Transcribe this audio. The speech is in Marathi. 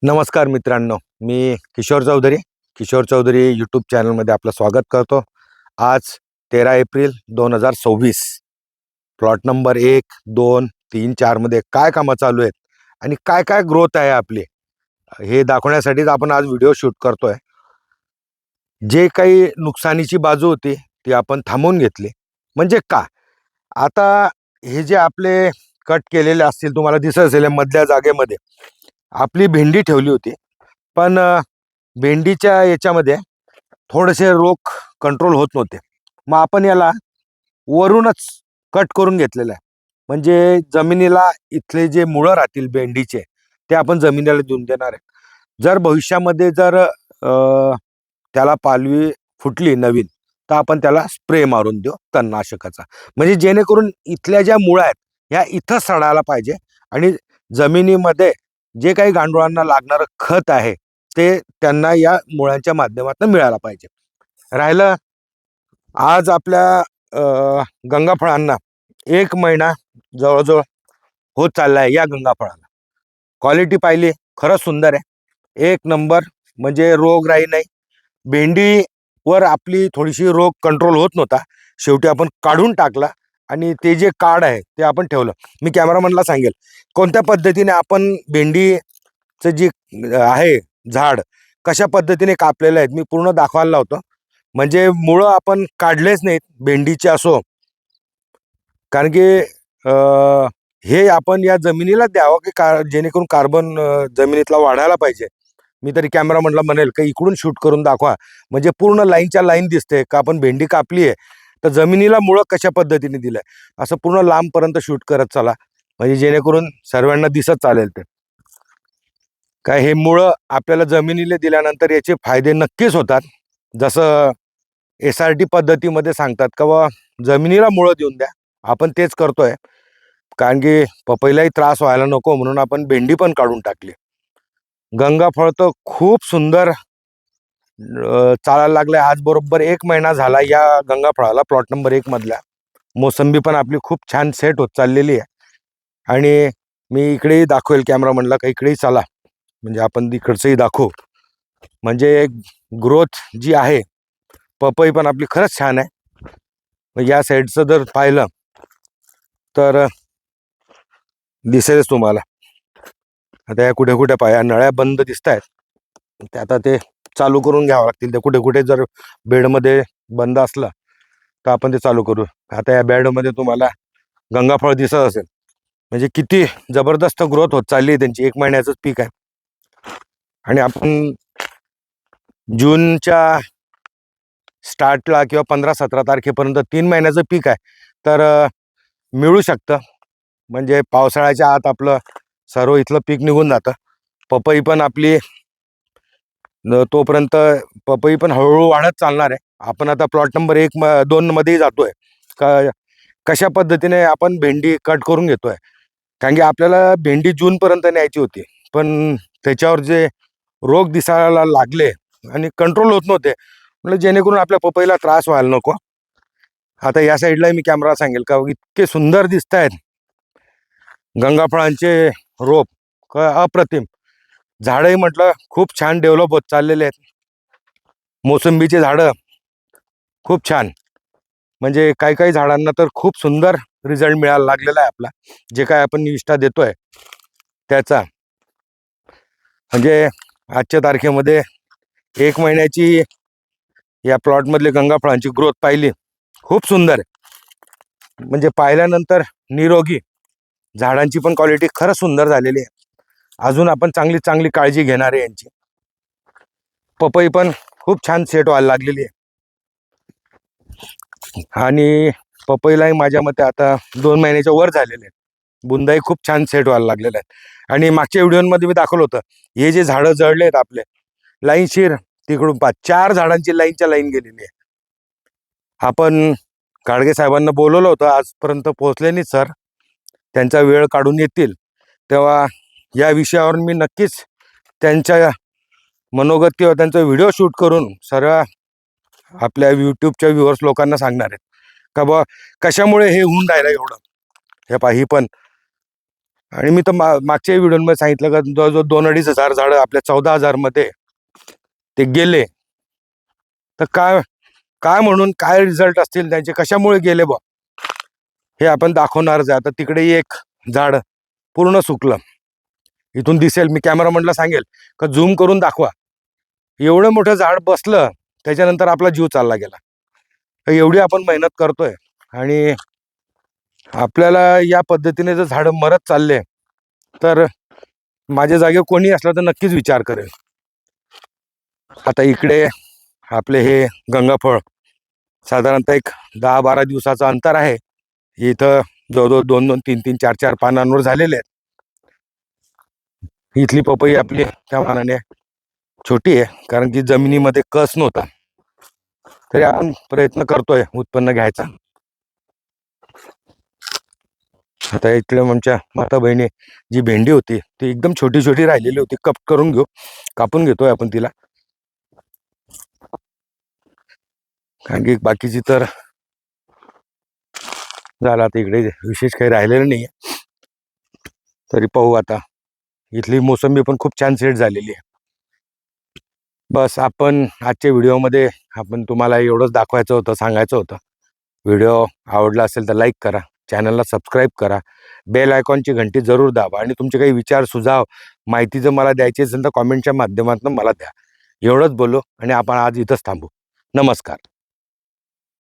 नमस्कार मित्रांनो, मी किशोर चौधरी. किशोर चौधरी यूट्यूब चॅनलमध्ये आपलं स्वागत करतो. आज 13 एप्रिल 2026. प्लॉट नंबर 1, 2, 3, 4 मध्ये काय कामं चालू आहेत आणि काय काय ग्रोथ आहे आपली, हे दाखवण्यासाठीच आपण आज व्हिडिओ शूट करतोय. जे काही नुकसानीची बाजू होती ती आपण थांबवून घेतली. म्हणजे का, आता हे जे आपले कट केलेले असतील, तुम्हाला दिसत असेल मधल्या जागेमध्ये आपली भेंडी ठेवली होती. पण भेंडीच्या याच्यामध्ये थोडेसे रोग कंट्रोल होत नव्हते. मग आपण याला वरूनच कट करून घेतलेलं आहे. म्हणजे जमिनीला इथले जे मुळं राहतील भेंडीचे, ते आपण जमिनीला देऊन देणार आहे. जर भविष्यामध्ये जर त्याला पालवी फुटली नवीन, तर आपण त्याला स्प्रे मारून देऊ तणनाशकाचा. म्हणजे जेणेकरून इथल्या ज्या मुळा आहेत ह्या इथं सडायला पाहिजे आणि जमिनीमध्ये जे काही गांडुळांना लागणारं खत आहे ते त्यांना या मुळांच्या माध्यमातून मिळायला पाहिजे. राहिलं आज आपल्या गंगाफळांना 1 महिना जवळजवळ होत चालला आहे. या गंगाफळाला क्वालिटी पाहिली, खरंच सुंदर आहे, एक नंबर. म्हणजे रोगराई नाही. भेंडीवर आपली थोडीशी रोग कंट्रोल होत नव्हता, शेवटी आपण काढून टाकला आणि ते जे काड आहे ते आपण ठेवलं. मी कॅमेरामनला सांगेल कोणत्या पद्धतीने आपण भेंडीचं जी आहे झाड कशा पद्धतीने कापलेलं आहे, मी पूर्ण दाखवायला लावतो. म्हणजे मुळं आपण काढलेच नाहीत भेंडीचे असो, कारण की हे आपण या जमिनीला द्यावं की जेणेकरून कार्बन जमिनीतला वाढायला पाहिजे. मी तरी कॅमेरामनला म्हणेल की इकडून शूट करून दाखवा, म्हणजे पूर्ण लाईनच्या लाईन दिसते का आपण भेंडी कापली आहे तर जमिनीला मुळं कशा पद्धतीने दिलंय, असं पूर्ण लांबपर्यंत शूट करत चला, म्हणजे जेणेकरून सर्वांना दिसत चालेल. ते काय, हे मुळं आपल्याला जमिनीला दिल्यानंतर याचे फायदे नक्कीच होतात. जसं SRT पद्धतीमध्ये सांगतात का बा जमिनीला मुळं देऊन द्या, आपण तेच करतोय. कारण की पपईलाही त्रास व्हायला नको म्हणून आपण भेंडी पण काढून टाकली. गंगाफळ तर खूप सुंदर चालायला लागले. आज बरोबर 1 महिना झाला या गंगाफळाला. प्लॉट नंबर 1 मधल्या मोसंबी पण आपली खूप छान सेट होत चाललेली आहे. आणि मी इकडेही दाखवेल कॅमेरामनला का इकडेही चला, म्हणजे आपण इकडचंही दाखवू. म्हणजे ग्रोथ जी आहे, पपई पण आपली खरंच छान आहे. या साईडचं जर पाहिलं तर दिसेलच तुम्हाला. आता या कुठे कुठे पाया नळ्या बंद दिसत आहेत, ते आता ते चालू करून घ्यावं लागतील. ते कुठे कुठे जर बेडमध्ये बंद असलं तर आपण ते चालू करू. आता या बेडमध्ये तुम्हाला गंगाफळ दिसत असेल, म्हणजे किती जबरदस्त ग्रोथ होत चालली आहे त्यांची. 1 महिन्याचंच पीक आहे आणि आपण जूनच्या स्टार्टला किंवा 15-17 तारखेपर्यंत 3 महिन्याचं पीक आहे, तर मिळू शकतं. म्हणजे पावसाळ्याच्या आत आपलं सर्व इथलं पीक निघून जातं. पपई पण आपली तोपर्यंत पपई पण हळूहळू वाढत चालणार आहे. आपण आता प्लॉट नंबर 2 मध्येही जातोय का कशा पद्धतीने आपण भेंडी कट करून घेतोय. कारण की आपल्याला भेंडी जूनपर्यंत न्यायची होती, पण त्याच्यावर जे रोग दिसायला लागले आणि कंट्रोल होत नव्हते, म्हणजे जेणेकरून आपल्या पपईला त्रास व्हायला नको. आता या साईडला मी कॅमेरा सांगेल का इतके सुंदर दिसत आहेत गंगाफळांचे रोप, अप्रतिम. झाडही म्हटलं खूप छान डेव्हलप होत चाललेले आहेत. मोसंबीचे झाडं खूप छान, म्हणजे काही काही झाडांना तर खूप सुंदर रिझल्ट मिळायला लागलेला आहे आपला, जे काय आपण निविष्ठा देतोय त्याचा. म्हणजे आजच्या तारखेमध्ये 1 महिन्याची या प्लॉटमधले गंगाफळांची ग्रोथ पाहिली, खूप सुंदर आहे. म्हणजे पाहिल्यानंतर निरोगी झाडांची पण क्वालिटी खरंच सुंदर झालेली आहे. अजून आपण चांगली चांगली काळजी घेणार आहे यांची. पपई पण खूप छान सेट व्हायला लागलेली आहे आणि पपईलाही माझ्या मते आता 2 महिन्याच्या वर झालेले आहेत. बुंदाही खूप छान सेट व्हायला लागलेले आहेत. आणि मागच्या व्हिडिओमध्ये मी दाखवलं होतं, हे जे झाडं जळले आहेत आपले लाईनशीर, तिकडून 4 झाडांची लाईनच्या लाईन गेलेली आहे. आपण गाडगे साहेबांना बोलवलं होतं, आजपर्यंत पोहोचले नाही सर. त्यांचा वेळ काढून येतील तेव्हा या विषयावर मी नक्कीच त्यांच्या मनोगत किंवा त्यांचा व्हिडिओ शूट करून सर्व आपल्या यूट्यूबच्या व्ह्युअर्स लोकांना सांगणार आहेत का बा कशामुळे हे होऊन राहिलं एवढं. हे पहा, ही पण आणि मी तर मागच्या व्हिडिओमध्ये सांगितलं का जवळजवळ 2-2.5 हजार झाडं आपल्या 14,000 मध्ये ते गेले. तर काय काय म्हणून काय रिझल्ट असतील त्यांचे, कशामुळे गेले बा, हे आपण दाखवणारच आहे. आता तिकडे एक झाड पूर्ण सुकलं, इथून दिसेल, मी कॅमेरामॅनला सांगेल का झूम करून दाखवा. एवढं मोठं झाड बसलं, त्याच्यानंतर आपला जीव चालला गेला. तर एवढी आपण मेहनत करतोय आणि आपल्याला या पद्धतीने जर झाड मरत चालले तर माझ्या जागेवर कोणी असला तर नक्कीच विचार करेल. आता इकडे आपले हे गंगाफळ साधारणतः एक 10-12 दिवसाचं अंतर आहे. इथं जवळजवळ 2-2, 3-3, 4-4 पानांवर झालेले आहेत. इथली पपई आपली त्या मानाने छोटी आहे, कारण की जमिनीमध्ये कस नव्हता. तरी आपण प्रयत्न करतोय उत्पन्न घ्यायचा. आता इकडे आमच्या माता बहिणी जी भेंडी होती ती एकदम छोटी छोटी राहिलेली होती, कापून घेतोय आपण तिला, कारण की बाकीची तर झालं. आता इकडे विशेष काही राहिलेलं नाही. तरी पाहू आता. इथली मोसंबी पण खूप छान सेट झालेली आहे. बस आपण आजच्या व्हिडिओमध्ये आपण तुम्हाला एवढंच दाखवायचं होतं, सांगायचं होतं. व्हिडिओ आवडला असेल तर लाईक करा, चॅनलला सबस्क्राईब करा, बेल आयकॉनची घंटी जरूर दाबा आणि तुमचे काही विचार, सुझाव, माहिती जर मला द्यायची असेल तर कॉमेंटच्या माध्यमातून मला द्या. एवढंच बोललो आणि आपण आज इथंच थांबू. नमस्कार.